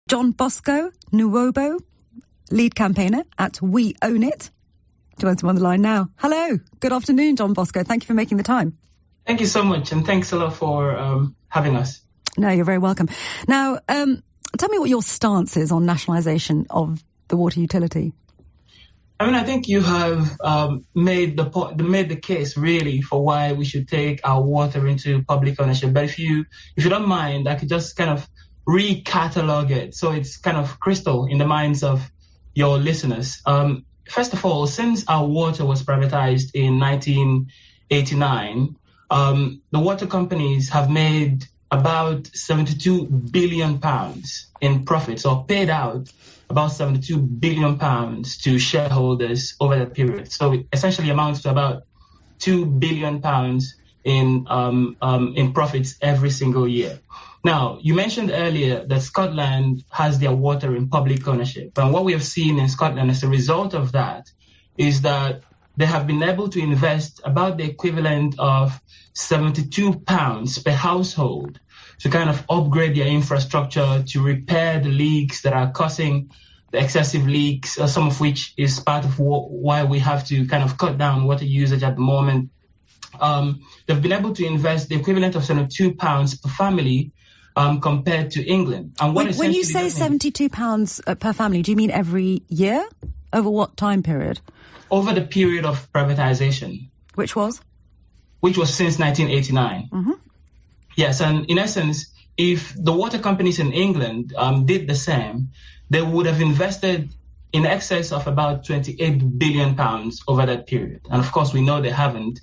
Johnbosco, Nwogbo, lead campaigner at We Own It, joins him on the line now. Hello, good afternoon, Johnbosco. Thank you for making the time. Thank you so much, and thanks a lot for having us. No, you're very welcome. Now, tell me what your stance is on nationalisation of the water utility. I think you have made the case really for why we should take our water into public ownership. But if you don't mind, I could just kind of recatalog it so it's kind of crystal in the minds of your listeners. First of all, since our water was privatized in 1989, the water companies have made about 72 billion pounds in profits, or paid out about 72 billion pounds to shareholders over that period. So it essentially amounts to about 2 billion pounds in profits every single year. Now, you mentioned earlier that Scotland has their water in public ownership. And what we have seen in Scotland as a result of that is that they have been able to invest about the equivalent of £72 per household to kind of upgrade their infrastructure, to repair the leaks that are causing the excessive leaks, some of which is part of why we have to kind of cut down water usage at the moment. They've been able to invest the equivalent of £72 per family compared to England. And when you say £72 per family, do you mean every year? Over what time period? Over the period of privatization. Which was? Which was since 1989. Mm-hmm. Yes, and in essence, if the water companies in England did the same, they would have invested in excess of about 28 billion pounds over that period. And of course, we know they haven't.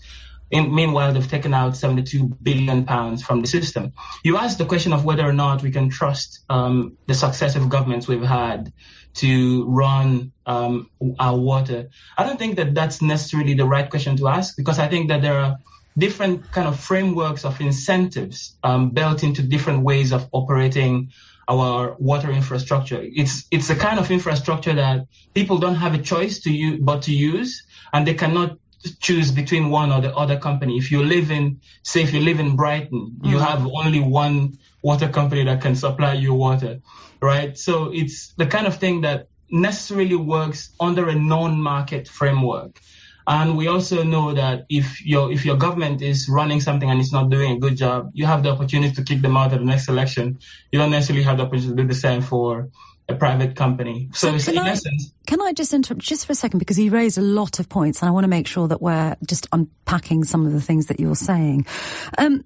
Meanwhile, they've taken out 72 billion pounds from the system. You asked the question of whether or not we can trust the successive governments we've had to run our water. I don't think that that's necessarily the right question to ask, because I think that there are different kind of frameworks of incentives built into different ways of operating our water infrastructure. It's a kind of infrastructure that people don't have a choice to use, and they cannot choose between one or the other company. If you live in Brighton, you have only one water company that can supply you water, right? So it's the kind of thing that necessarily works under a non-market framework. And we also know that if your government is running something and it's not doing a good job, you have the opportunity to kick them out at the next election. You don't necessarily have the opportunity to do the same for a private company. So in essence... Can I just interrupt just for a second, because you raised a lot of points and I want to make sure that we're just unpacking some of the things that you're saying.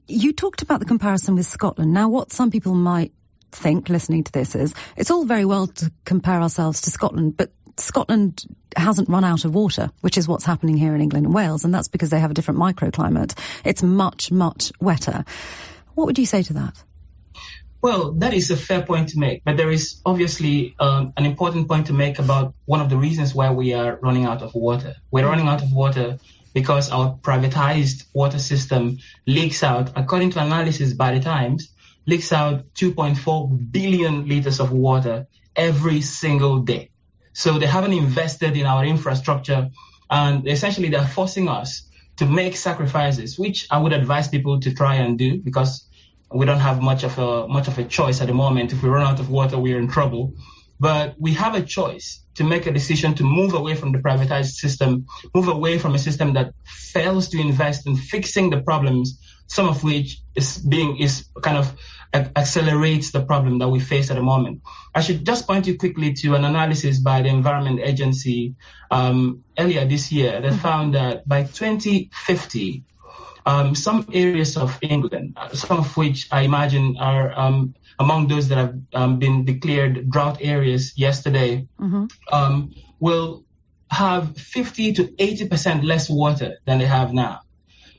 You talked about the comparison with Scotland. Now, what some people might think listening to this is it's all very well to compare ourselves to Scotland, but Scotland hasn't run out of water, which is what's happening here in England and Wales, and that's because they have a different microclimate. It's much, much wetter. What would you say to that? Well, that is a fair point to make, but there is obviously an important point to make about one of the reasons why we are running out of water. We're running out of water because our privatized water system leaks out, according to analysis by the Times, leaks out 2.4 billion litres of water every single day. So they haven't invested in our infrastructure, and essentially they're forcing us to make sacrifices, which I would advise people to try and do, because we don't have much of a choice at the moment. If we run out of water, we're in trouble. But we have a choice to make a decision to move away from the privatized system, move away from a system that fails to invest in fixing the problems, some of which is kind of accelerates the problem that we face at the moment. I should just point you quickly to an analysis by the Environment Agency earlier this year that found that by 2050, some areas of England, some of which I imagine are among those that have been declared drought areas yesterday, will have 50 to 80% less water than they have now.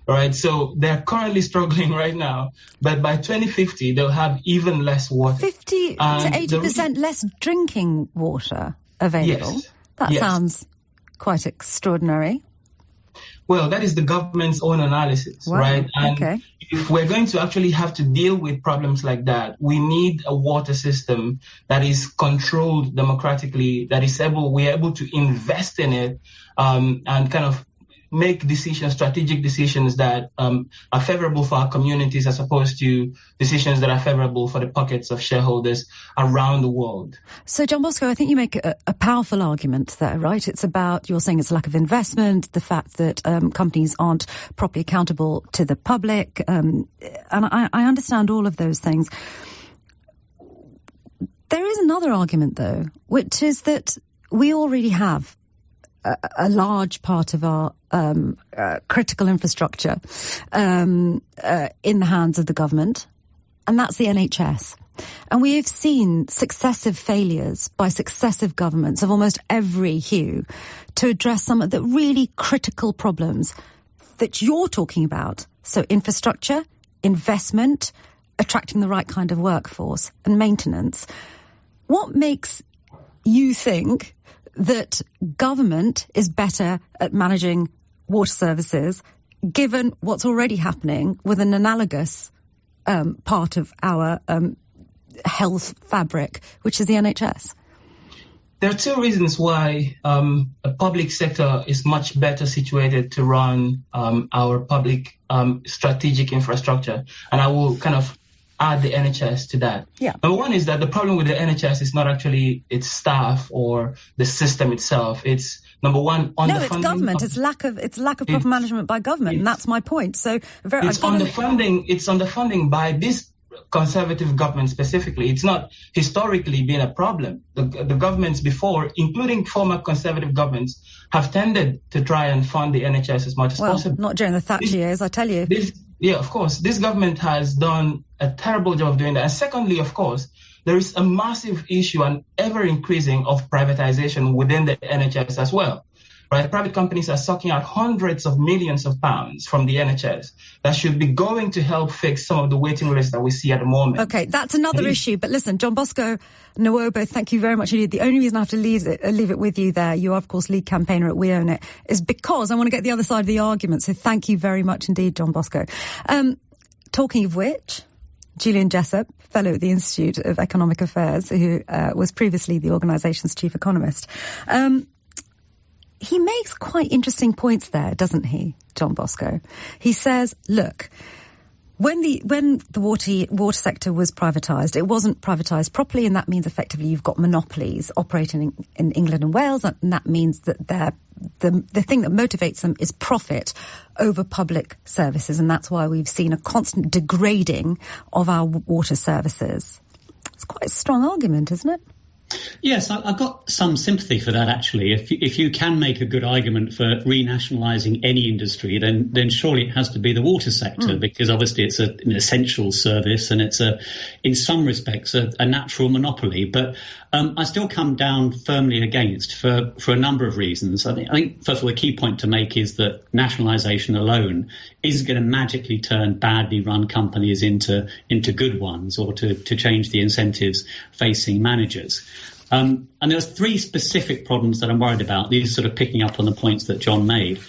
All right, so they're currently struggling right now, but by 2050, they'll have even less water. 50 to 80% less drinking water available? Yes. That sounds quite extraordinary. Well, that is the government's own analysis, right? And if we're going to actually have to deal with problems like that, we need a water system that is controlled democratically, that is we're able to invest in it, and kind of make decisions, strategic decisions that are favorable for our communities as opposed to decisions that are favorable for the pockets of shareholders around the world. So, Johnbosco, I think you make a powerful argument there, right? It's about, you're saying it's a lack of investment, the fact that companies aren't properly accountable to the public, and I understand all of those things. There is another argument, though, which is that we already have a large part of our critical infrastructure in the hands of the government, and that's the NHS. And we have seen successive failures by successive governments of almost every hue to address some of the really critical problems that you're talking about. So infrastructure, investment, attracting the right kind of workforce, and maintenance. What makes you think that government is better at managing water services, given what's already happening with an analogous part of our health fabric, which is the NHS? There are two reasons why a public sector is much better situated to run our public strategic infrastructure. And I will kind of add the NHS to that. Yeah. Number one is that the problem with the NHS is not actually its staff or the system itself. It's number one on the funding. No, it's government. It's lack of proper management by government, and that's my point. So it's on the funding. It's on the funding by this conservative government specifically. It's not historically been a problem. The governments before, including former conservative governments, have tended to try and fund the NHS as much as possible. Not during the Thatcher years, I tell you. Yeah, of course. This government has done a terrible job of doing that. And secondly, of course, there is a massive issue and ever increasing of privatization within the NHS as well. Right? Private companies are sucking out hundreds of millions of pounds from the NHS that should be going to help fix some of the waiting lists that we see at the moment. Okay, that's another issue. But listen, Johnbosco, Nwogbo, thank you very much indeed. The only reason I have to leave it with you there, you are, of course, lead campaigner at We Own It, is because I want to get the other side of the argument. So thank you very much indeed, Johnbosco. Talking of which, Julian Jessop, fellow at the Institute of Economic Affairs, who was previously the organisation's chief economist, he makes quite interesting points there, doesn't he, Johnbosco? He says, look, when the water sector was privatised, it wasn't privatised properly, and that means effectively you've got monopolies operating in England and Wales, and that means that the thing that motivates them is profit over public services, and that's why we've seen a constant degrading of our water services. It's quite a strong argument, isn't it? Yes, I've got some sympathy for that, actually. If you can make a good argument for renationalising any industry, then surely it has to be the water sector, because obviously it's an essential service and it's in some respects a natural monopoly. But I still come down firmly against for a number of reasons. I think first of all, the key point to make is that nationalisation alone isn't going to magically turn badly run companies into good ones or to change the incentives facing managers. And there's three specific problems that I'm worried about. These are sort of picking up on the points that John made.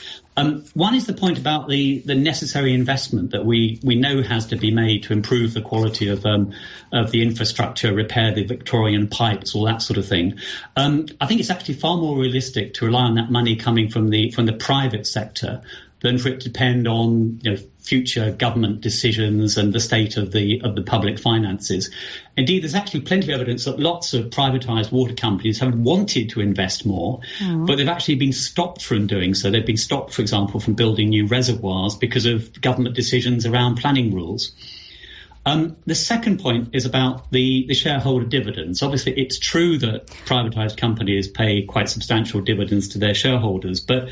One is the point about the necessary investment that we know has to be made to improve the quality of the infrastructure, repair the Victorian pipes, all that sort of thing. I think it's actually far more realistic to rely on that money coming from the private sector than for it to depend on future government decisions and the state of the public finances. Indeed, there's actually plenty of evidence that lots of privatised water companies have wanted to invest more, but they've actually been stopped from doing so. They've been stopped, for example, from building new reservoirs because of government decisions around planning rules. The second point is about the shareholder dividends. Obviously, it's true that privatised companies pay quite substantial dividends to their shareholders, but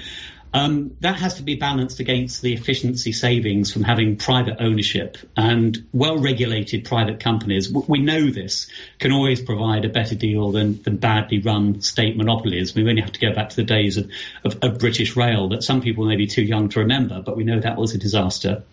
that has to be balanced against the efficiency savings from having private ownership, and well-regulated private companies, we know this, can always provide a better deal than badly run state monopolies. We only have to go back to the days of British Rail that some people may be too young to remember, but we know that was a disaster.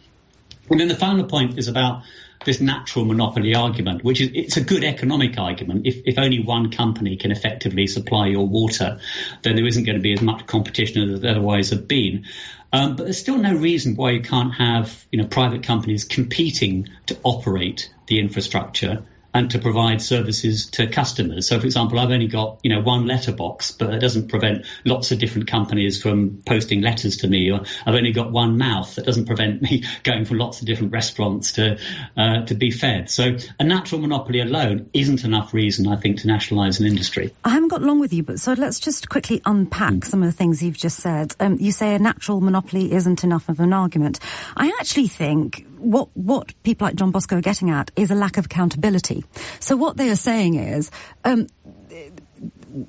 And then the final point is about this natural monopoly argument, which is it's a good economic argument. If only one company can effectively supply your water, then there isn't going to be as much competition as there otherwise have been. But there's still no reason why you can't have private companies competing to operate the infrastructure and to provide services to customers. So, for example, I've only got, one letterbox, but that doesn't prevent lots of different companies from posting letters to me. Or I've only got one mouth. That doesn't prevent me going from lots of different restaurants to be fed. So a natural monopoly alone isn't enough reason, I think, to nationalise an industry. I haven't got long with you, but so let's just quickly unpack some of the things you've just said. You say a natural monopoly isn't enough of an argument. I actually think what people like Johnbosco are getting at is a lack of accountability. So what they are saying is,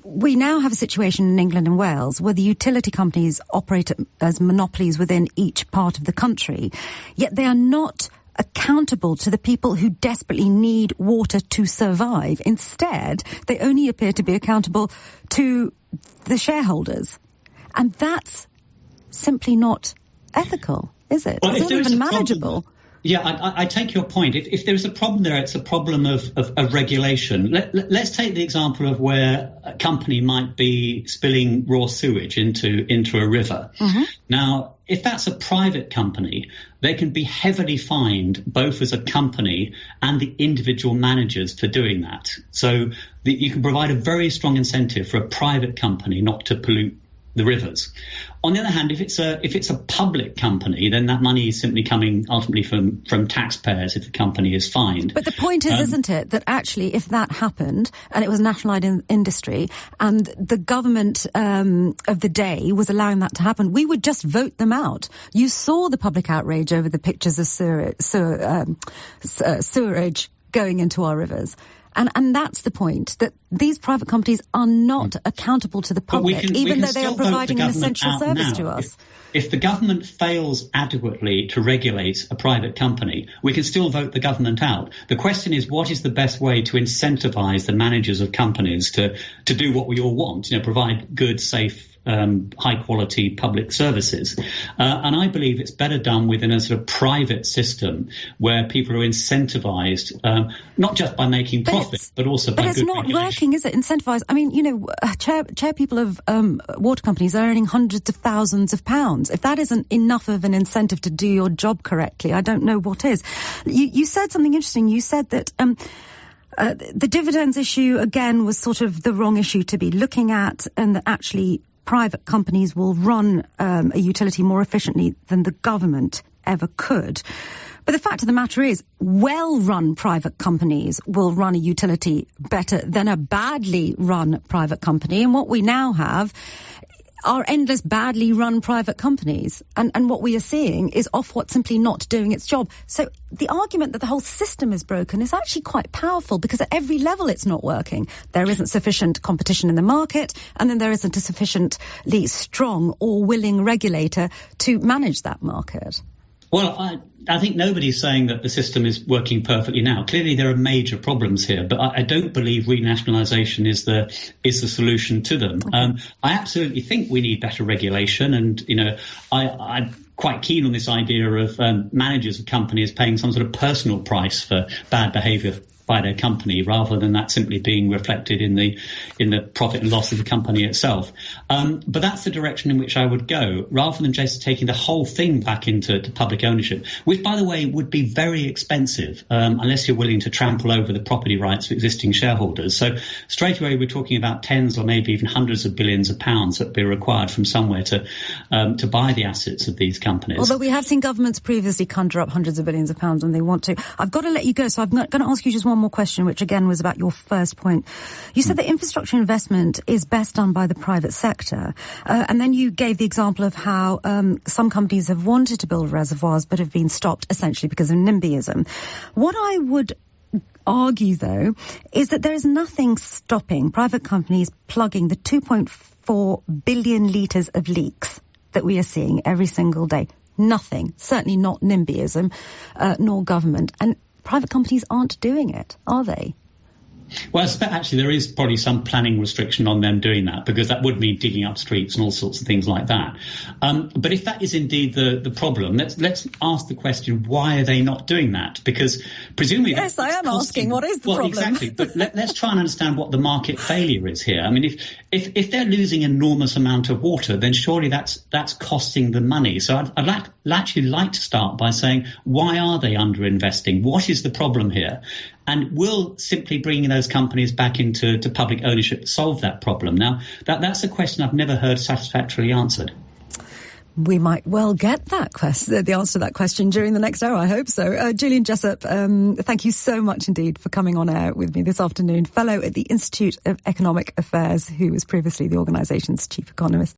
we now have a situation in England and Wales where the utility companies operate as monopolies within each part of the country, yet they are not accountable to the people who desperately need water to survive. Instead, they only appear to be accountable to the shareholders. And that's simply not ethical, is it? Well, it's not even manageable. Yeah, I take your point. If there's a problem there, it's a problem of regulation. Let's take the example of where a company might be spilling raw sewage into a river. Mm-hmm. Now, if that's a private company, they can be heavily fined, both as a company and the individual managers for doing that. So you can provide a very strong incentive for a private company not to pollute the rivers. On the other hand, if it's a public company, then that money is simply coming ultimately from taxpayers if the company is fined. But the point is, isn't it, that actually if that happened and it was a nationalised industry and the government of the day was allowing that to happen, we would just vote them out. You saw the public outrage over the pictures of sewerage going into our rivers. And that's the point, that these private companies are not accountable to the public, even though they are providing an essential service to us. If the government fails adequately to regulate a private company, we can still vote the government out. The question is, what is the best way to incentivise the managers of companies to do what we all want, provide good, safe, high-quality public services. And I believe it's better done within a sort of private system where people are incentivised, not just by making profit, but also by good regulation. But it's not working, is it? Incentivised. I mean, chair people of water companies are earning hundreds of thousands of pounds. If that isn't enough of an incentive to do your job correctly, I don't know what is. You said something interesting. You said that the dividends issue, again, was sort of the wrong issue to be looking at, and that actually private companies will run a utility more efficiently than the government ever could. But the fact of the matter is, well-run private companies will run a utility better than a badly run private company. And what we now have are endless badly run private companies. And what we are seeing is Ofwat simply not doing its job. So the argument that the whole system is broken is actually quite powerful, because at every level it's not working. There isn't sufficient competition in the market, and then there isn't a sufficiently strong or willing regulator to manage that market. Well, I think nobody's saying that the system is working perfectly now. Clearly, there are major problems here, but I don't believe renationalisation is the solution to them. Okay. I absolutely think we need better regulation, and I'm quite keen on this idea of managers of companies paying some sort of personal price for bad behaviour by their company, rather than that simply being reflected in the profit and loss of the company itself. But that's the direction in which I would go, rather than just taking the whole thing back into public ownership, which, by the way, would be very expensive unless you're willing to trample over the property rights of existing shareholders. So straight away, we're talking about tens or maybe even hundreds of billions of pounds that would be required from somewhere to buy the assets of these companies. Although we have seen governments previously conjure up hundreds of billions of pounds when they want to. I've got to let you go, so I'm going to ask you just one more question, which again was about your first point. You said that infrastructure investment is best done by the private sector, and then you gave the example of how some companies have wanted to build reservoirs but have been stopped essentially because of NIMBYism. What I would argue, though, is that there is nothing stopping private companies plugging the 2.4 billion litres of leaks that we are seeing every single day. Nothing, certainly not NIMBYism, nor government. And private companies aren't doing it, are they? Well, actually, there is probably some planning restriction on them doing that, because that would mean digging up streets and all sorts of things like that. But if that is indeed the problem, let's ask the question, why are they not doing that? Because presumably... Yes, I am asking, what is the problem? Exactly, but let's try and understand what the market failure is here. I mean, if they're losing an enormous amount of water, then surely that's costing them money. So I'd actually like to start by saying, why are they underinvesting? What is the problem here? And will simply bringing those companies back into public ownership solve that problem? Now, that's a question I've never heard satisfactorily answered. We might well get the answer to that question during the next hour. I hope so. Julian Jessop, thank you so much indeed for coming on air with me this afternoon. Fellow at the Institute of Economic Affairs, who was previously the organisation's chief economist.